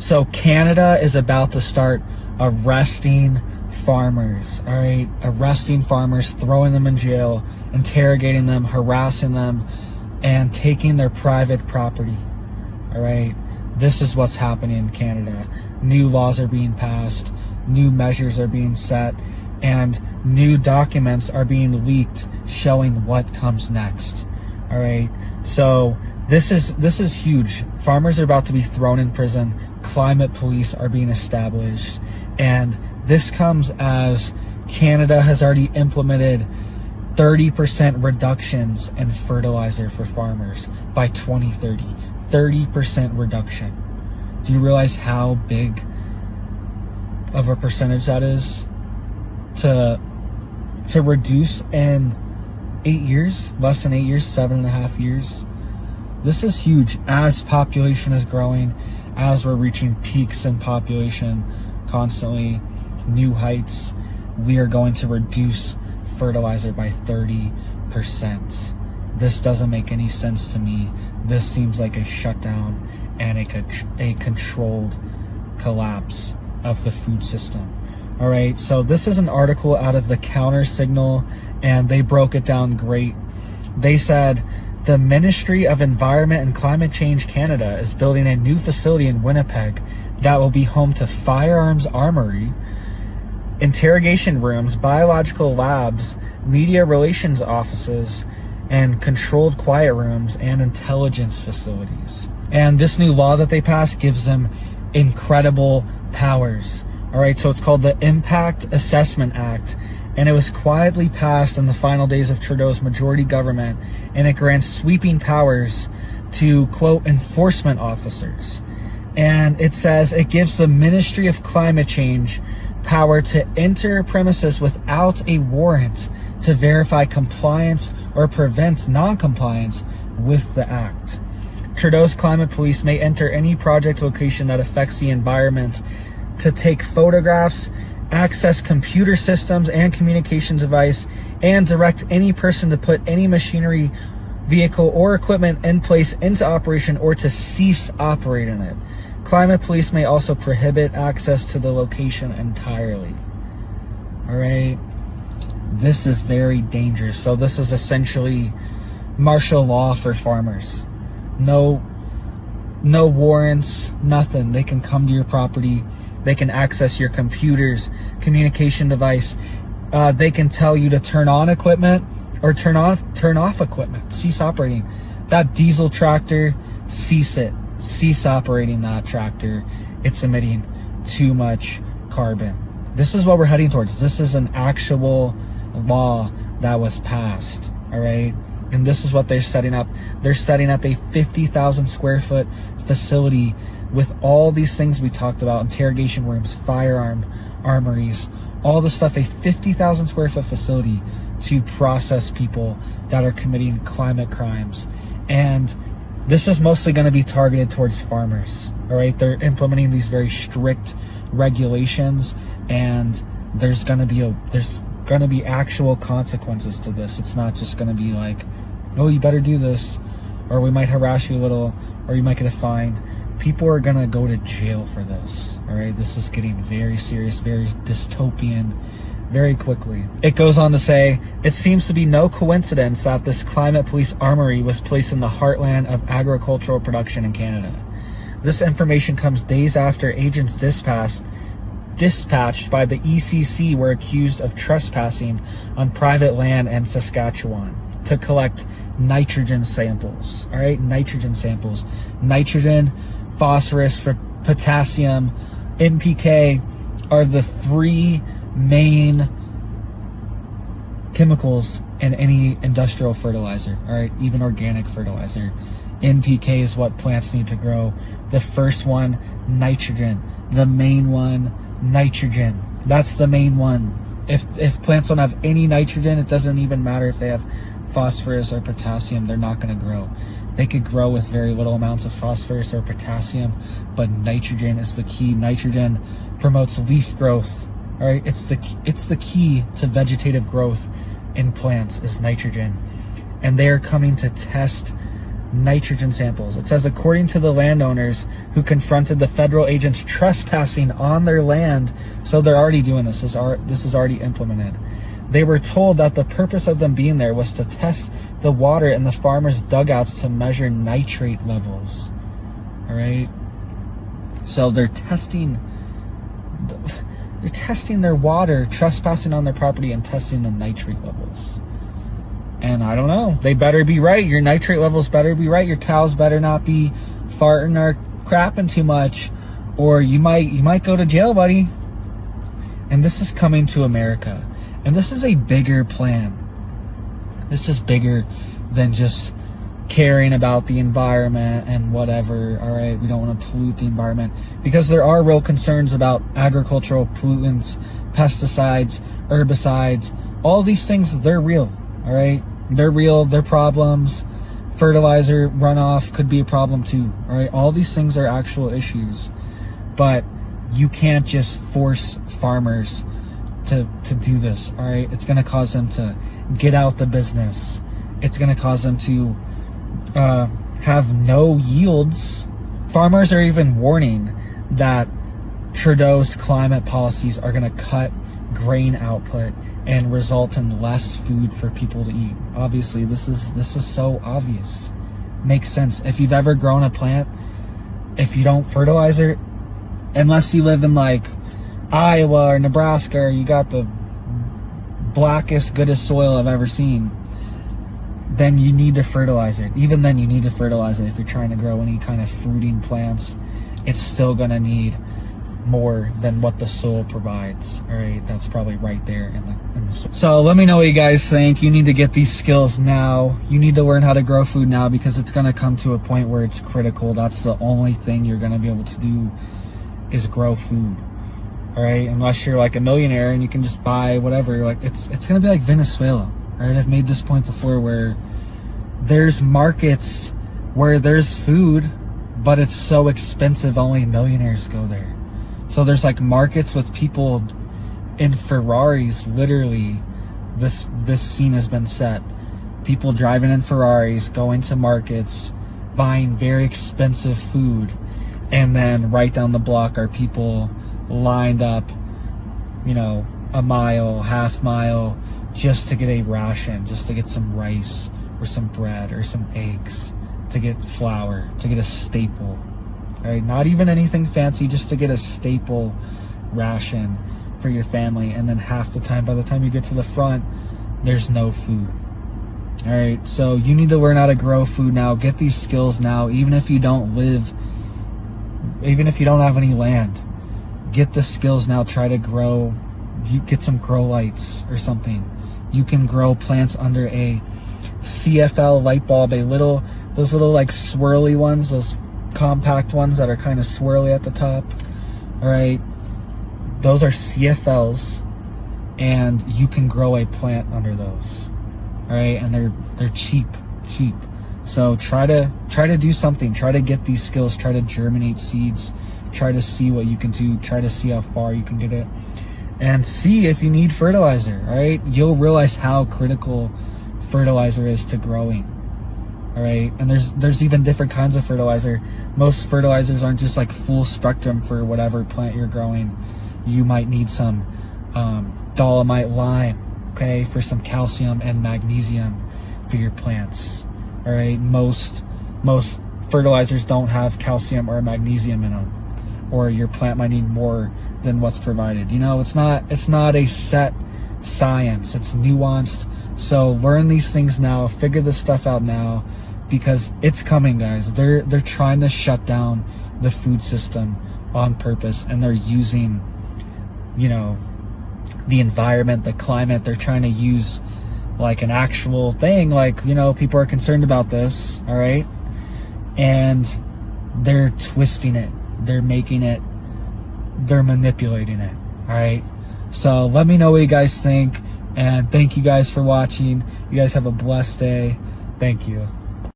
So Canada is about to start arresting farmers, all right? Arresting farmers, throwing them in jail, interrogating them, harassing them, and taking their private property, all right? This is what's happening in Canada. New laws are being passed, new measures are being set, and new documents are being leaked showing what comes next, all right? So this is huge. Farmers are about to be thrown in prison. Climate police are being established. And this comes as Canada has already implemented 30% reductions in fertilizer for farmers by 2030. 30% reduction. Do you realize how big of a percentage that is to reduce in 8 years? Less than 8 years, 7.5 years. This is huge. As population is growing, as we're reaching peaks in population constantly, new heights, we are going to reduce fertilizer by 30%. This doesn't make any sense to me. This seems like a shutdown and a controlled collapse of the food system. All right, so this is an article out of the Counter Signal, and they broke it down great. They said, the Ministry of Environment and Climate Change Canada is building a new facility in Winnipeg that will be home to firearms armory, interrogation rooms, biological labs, media relations offices, and controlled quiet rooms and intelligence facilities. And this new law that they passed gives them incredible powers. All right, so it's called the Impact Assessment Act, and it was quietly passed in the final days of Trudeau's majority government, and it grants sweeping powers to, quote, enforcement officers. And it says it gives the Ministry of Climate Change power to enter premises without a warrant to verify compliance or prevent non-compliance with the act. Trudeau's climate police may enter any project location that affects the environment to take photographs, access computer systems and communication device, and direct any person to put any machinery, vehicle, or equipment in place into operation or to cease operating it. Climate police may also prohibit access to the location entirely. All right. This is very dangerous. So this is essentially martial law for farmers. No warrants, nothing. They can come to your property. They can access your computers, communication device. They can tell you to turn on equipment or turn off equipment. Cease operating. That diesel tractor, cease it. Cease operating that tractor. It's emitting too much carbon. This is what we're heading towards. This is an actual law that was passed. All right. And this is what they're setting up. They're setting up a 50,000 square foot facility with all these things we talked about, interrogation rooms, firearm armories, all the stuff, a 50,000 square foot facility to process people that are committing climate crimes. And this is mostly going to be targeted towards farmers. All right. They're implementing these very strict regulations, and there's going to be actual consequences to this. It's not just going to be like, oh, you better do this, or we might harass you a little, or you might get a fine. People are going to go to jail for this. All right. This is getting very serious, very dystopian, very quickly. It goes on to say, it seems to be no coincidence that this climate police armory was placed in the heartland of agricultural production in Canada. This information comes days after agents dispatched by the ECC were accused of trespassing on private land in Saskatchewan to collect nitrogen samples. All right, nitrogen samples. Nitrogen, phosphorus, potassium, NPK are the three main chemicals in any industrial fertilizer. All right, even organic fertilizer. NPK is what plants need to grow. The first one, nitrogen. The main one, nitrogen. That's the main one. If plants don't have any nitrogen, it doesn't even matter if they have phosphorus or potassium, they're not going to grow. They could grow with very little amounts of phosphorus or potassium, but nitrogen is the key. Nitrogen promotes leaf growth. All right, it's the key to vegetative growth in plants is nitrogen. And they're coming to test nitrogen samples. It says, according to the landowners who confronted the federal agents trespassing on their land, so they're already doing this. This is already implemented. They were told that the purpose of them being there was to test the water in the farmers' dugouts to measure nitrate levels. All right. So they're testing their water, trespassing on their property, and testing the nitrate levels. And I don't know, they better be right. Your nitrate levels better be right. Your cows better not be farting or crapping too much, or you might go to jail, buddy. And this is coming to America. And this is a bigger plan. This is bigger than just caring about the environment and whatever. All right, we don't want to pollute the environment, because there are real concerns about agricultural pollutants, pesticides, herbicides. All these things, they're real. All right, they're real. They're problems. Fertilizer runoff could be a problem too. All right, all these things are actual issues, but you can't just force farmers to do this. All right, it's going to cause them to get out the business. It's going to cause them to have no yields. Farmers are even warning that Trudeau's climate policies are going to cut grain output and result in less food for people to eat. Obviously, this is so obvious. Makes sense. If you've ever grown a plant, if you don't fertilize it, unless you live in like Iowa or Nebraska, or you got the blackest, goodest soil I've ever seen, then you need to fertilize it. Even then, you need to fertilize it. If you're trying to grow any kind of fruiting plants, it's still gonna need more than what the soil provides. All right, that's probably right there in the soil. So let me know what you guys think. You need to get these skills now. You need to learn how to grow food now, because it's gonna come to a point where it's critical. That's the only thing you're gonna be able to do is grow food. All right, unless you're like a millionaire and you can just buy whatever. Like it's gonna be like Venezuela. All right, I've made this point before, where there's markets where there's food, but it's so expensive only millionaires go there. So there's like markets with people in Ferraris. Literally, this scene has been set. People driving in Ferraris, going to markets, buying very expensive food, and then right down the block are people lined up, you know, a mile, half mile, just to get a ration, just to get some rice or some bread or some eggs, to get flour, to get a staple. All right, not even anything fancy, just to get a staple ration for your family. And then half the time, by the time you get to the front, there's no food. All right, so you need to learn how to grow food now. Get these skills now. Even if you don't have any land, get the skills now. Try to grow. You get some grow lights or something. You can grow plants under a CFL light bulb, those little like swirly ones, those compact ones that are kind of swirly at the top. All right, those are CFLs, and you can grow a plant under those. All right, and they're cheap. So try to do something. Try to get these skills. Try to germinate seeds. Try to see what you can do. Try to see how far you can get it, and see if you need fertilizer. All right, you'll realize how critical fertilizer is to growing. All right, and there's even different kinds of fertilizer. Most fertilizers aren't just like full spectrum for whatever plant you're growing. You might need some dolomite lime, okay, for some calcium and magnesium for your plants. All right, most fertilizers don't have calcium or magnesium in them, or your plant might need more than what's provided. You know, it's not a set science. It's nuanced. So learn these things now. Figure this stuff out now, because it's coming, guys. They're trying to shut down the food system on purpose, and they're using, you know, the environment, the climate. They're trying to use like an actual thing. Like, you know, people are concerned about this. All right, and they're twisting it. They're making it. They're manipulating it. All right. So let me know what you guys think. And thank you guys for watching. You guys have a blessed day. Thank you.